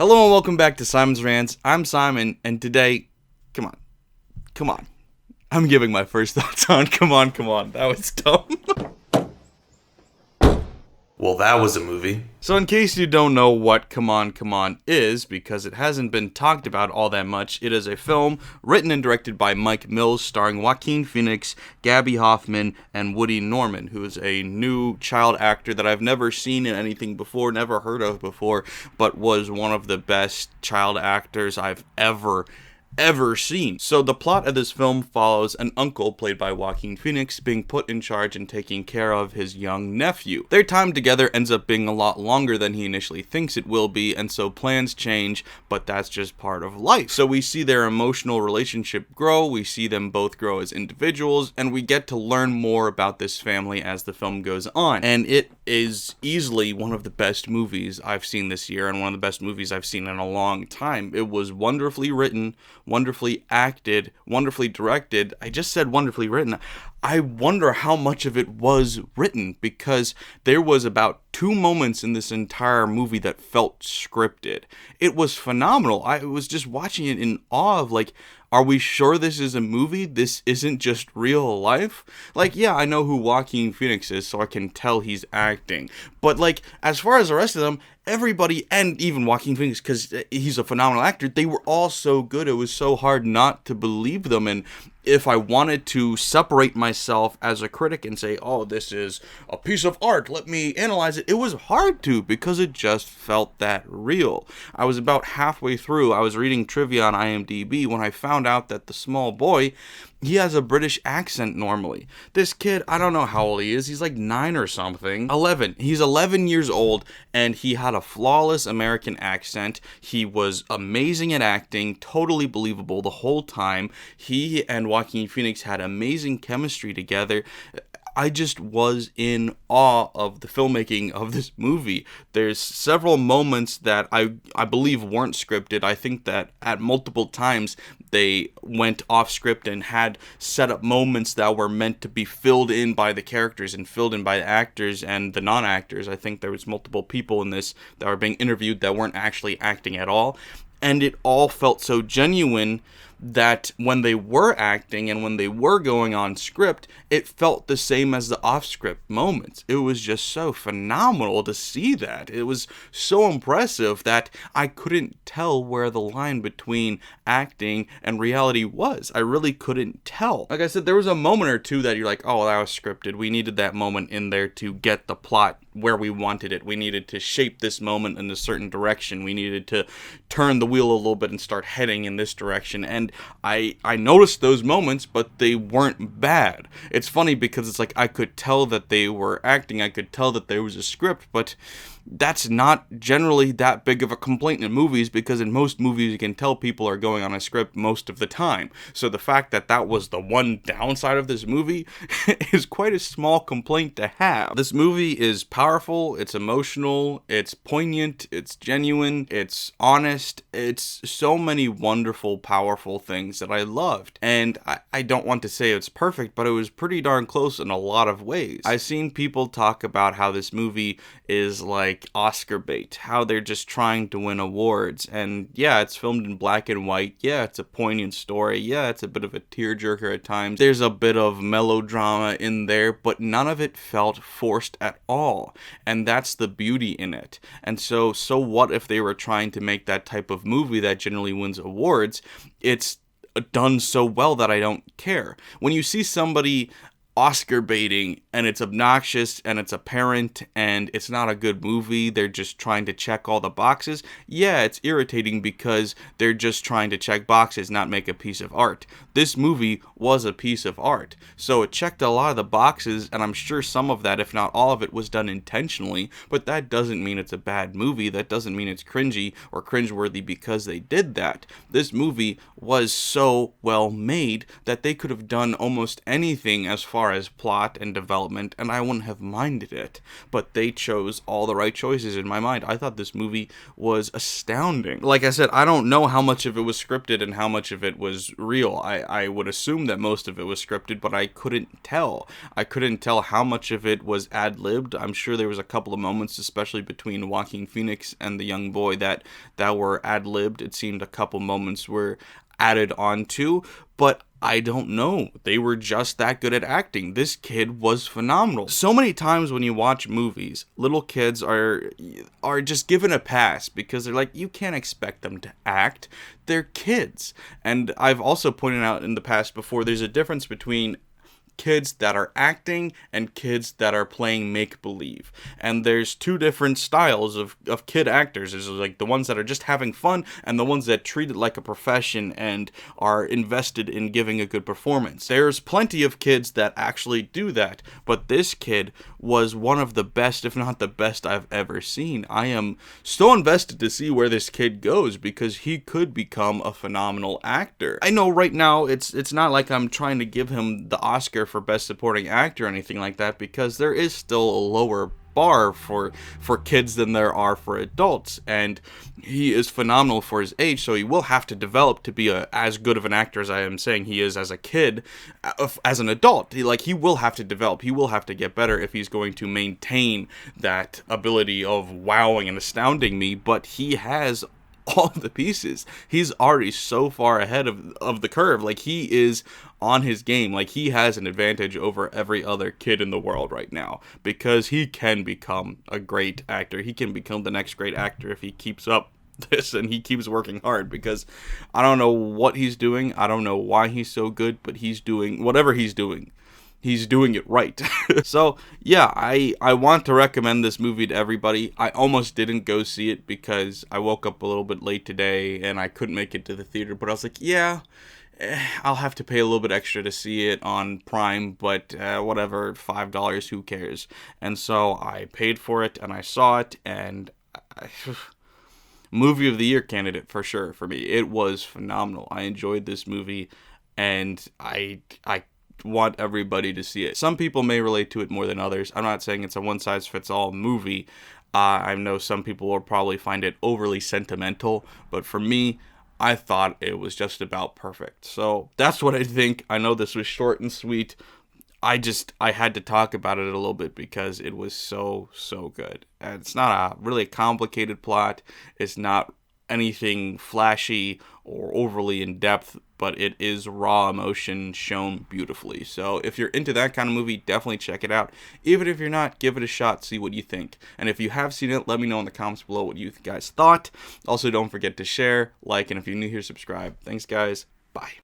Hello and welcome back to Simon's Rants. I'm Simon, and today, come on. I'm giving my first thoughts on come on. That was dumb. Well, that was a movie. So in case you don't know what Come On is, because it hasn't been talked about all that much, it is a film written and directed by Mike Mills, starring Joaquin Phoenix, Gabby Hoffman, and Woody Norman, who is a new child actor that I've never seen in anything before, never heard of before, but was one of the best child actors I've ever seen. So the plot of this film follows an uncle, played by Joaquin Phoenix, being put in charge and taking care of his young nephew. Their time together ends up being a lot longer than he initially thinks it will be, and so plans change, but that's just part of life. So we see their emotional relationship grow, we see them both grow as individuals, and we get to learn more about this family as the film goes on. And it is easily one of the best movies I've seen this year, and one of the best movies I've seen in a long time. It was wonderfully written, wonderfully acted, wonderfully directed. I just said wonderfully written. I wonder how much of it was written, because there was about 2 moments in this entire movie that felt scripted. It was phenomenal. I was just watching it in awe of, like, are we sure this is a movie? This isn't just real life? Like, yeah, I know who Joaquin Phoenix is, so I can tell he's acting. But, like, as far as the rest of them, everybody, and even Joaquin Phoenix, because he's a phenomenal actor, they were all so good. It was so hard not to believe them. And if I wanted to separate myself as a critic and say, oh, this is a piece of art, let me analyze it, it was hard to, because it just felt that real. I was about halfway through, I was reading trivia on IMDb when I found out that the small boy, he has a British accent normally. This kid, I don't know how old he is. He's like 9 or something. 11. He's 11 years old, and he had a flawless American accent. He was amazing at acting, totally believable the whole time. He and Joaquin Phoenix had amazing chemistry together. I just was in awe of the filmmaking of this movie. There's several moments that I believe weren't scripted. I think that at multiple times they went off script and had set up moments that were meant to be filled in by the characters and filled in by the actors and the non-actors. I think there was multiple people in this that were being interviewed that weren't actually acting at all. And it all felt so genuine that when they were acting and when they were going on script, it felt the same as the off-script moments. It was just so phenomenal to see that. It was so impressive that I couldn't tell where the line between acting and reality was. I really couldn't tell. Like I said, there was a moment or two that you're like, oh, that was scripted. We needed that moment in there to get the plot where we wanted it. We needed to shape this moment in a certain direction. We needed to turn the wheel a little bit and start heading in this direction. And I noticed those moments, but they weren't bad. It's funny because it's like I could tell that they were acting. I could tell that there was a script, but that's not generally that big of a complaint in movies, because in most movies you can tell people are going on a script most of the time. So the fact that that was the one downside of this movie is quite a small complaint to have. This movie is powerful, it's emotional, it's poignant, it's genuine, it's honest, it's so many wonderful, powerful things that I loved. And I don't want to say it's perfect, but it was pretty darn close in a lot of ways. I've seen people talk about how this movie is like Oscar bait, how they're just trying to win awards. And yeah, it's filmed in black and white. Yeah, it's a poignant story. Yeah, it's a bit of a tearjerker at times. There's a bit of melodrama in there, but none of it felt forced at all. And that's the beauty in it. And so what if they were trying to make that type of movie that generally wins awards? It's done so well that I don't care. When you see somebody Oscar baiting and it's obnoxious and it's apparent and it's not a good movie, they're just trying to check all the boxes, yeah, it's irritating because they're just trying to check boxes, not make a piece of art. This movie was a piece of art, so it checked a lot of the boxes, and I'm sure some of that, if not all of it, was done intentionally, but that doesn't mean it's a bad movie. That doesn't mean it's cringy or cringeworthy because they did that. This movie was so well made that they could have done almost anything as far far as plot and development, and I wouldn't have minded it. But they chose all the right choices in my mind. I thought this movie was astounding. Like I said, I don't know how much of it was scripted and how much of it was real. I would assume that most of it was scripted, but I couldn't tell. I couldn't tell how much of it was ad-libbed. I'm sure there was a couple of moments, especially between Joaquin Phoenix and the young boy, that were ad-libbed. It seemed a couple moments were added onto, but I don't know. They were just that good at acting. This kid was phenomenal. So many times when you watch movies, little kids are just given a pass because they're like, you can't expect them to act. They're kids. And I've also pointed out in the past before, there's a difference between kids that are acting and kids that are playing make-believe. And there's two different styles of kid actors. There's like the ones that are just having fun and the ones that treat it like a profession and are invested in giving a good performance. There's plenty of kids that actually do that, but this kid was one of the best, if not the best, I've ever seen. I am so invested to see where this kid goes because he could become a phenomenal actor. I know right now it's not like I'm trying to give him the Oscar for Best Supporting Actor or anything like that, because there is still a lower bar for kids than there are for adults, and he is phenomenal for his age, so he will have to develop to be as good of an actor as I am saying he is as a kid. As an adult, he will have to develop, he will have to get better if he's going to maintain that ability of wowing and astounding me, but he has all the pieces. He's already so far ahead of the curve. Like, he is on his game. Like, he has an advantage over every other kid in the world right now because he can become a great actor. He can become the next great actor if he keeps up this and he keeps working hard, because I don't know what he's doing. I don't know why he's so good, but he's doing whatever he's doing. He's doing it right. So, yeah, I want to recommend this movie to everybody. I almost didn't go see it because I woke up a little bit late today and I couldn't make it to the theater. But I was like, yeah, I'll have to pay a little bit extra to see it on Prime, but whatever, $5, who cares? And so I paid for it and I saw it, and movie of the year candidate for sure for me. It was phenomenal. I enjoyed this movie, and I want everybody to see it. Some people may relate to it more than others. I'm not saying it's a one-size-fits-all movie. I know some people will probably find it overly sentimental, but for me, I thought it was just about perfect. So that's what I think. I know this was short and sweet. I had to talk about it a little bit because it was so good. And it's not a really complicated plot. It's not anything flashy or overly in-depth, but it is raw emotion shown beautifully. So if you're into that kind of movie, definitely check it out. Even if you're not, give it a shot, see what you think. And if you have seen it, let me know in the comments below what you guys thought. Also, don't forget to share, like, and if you're new here, subscribe. Thanks, guys. Bye.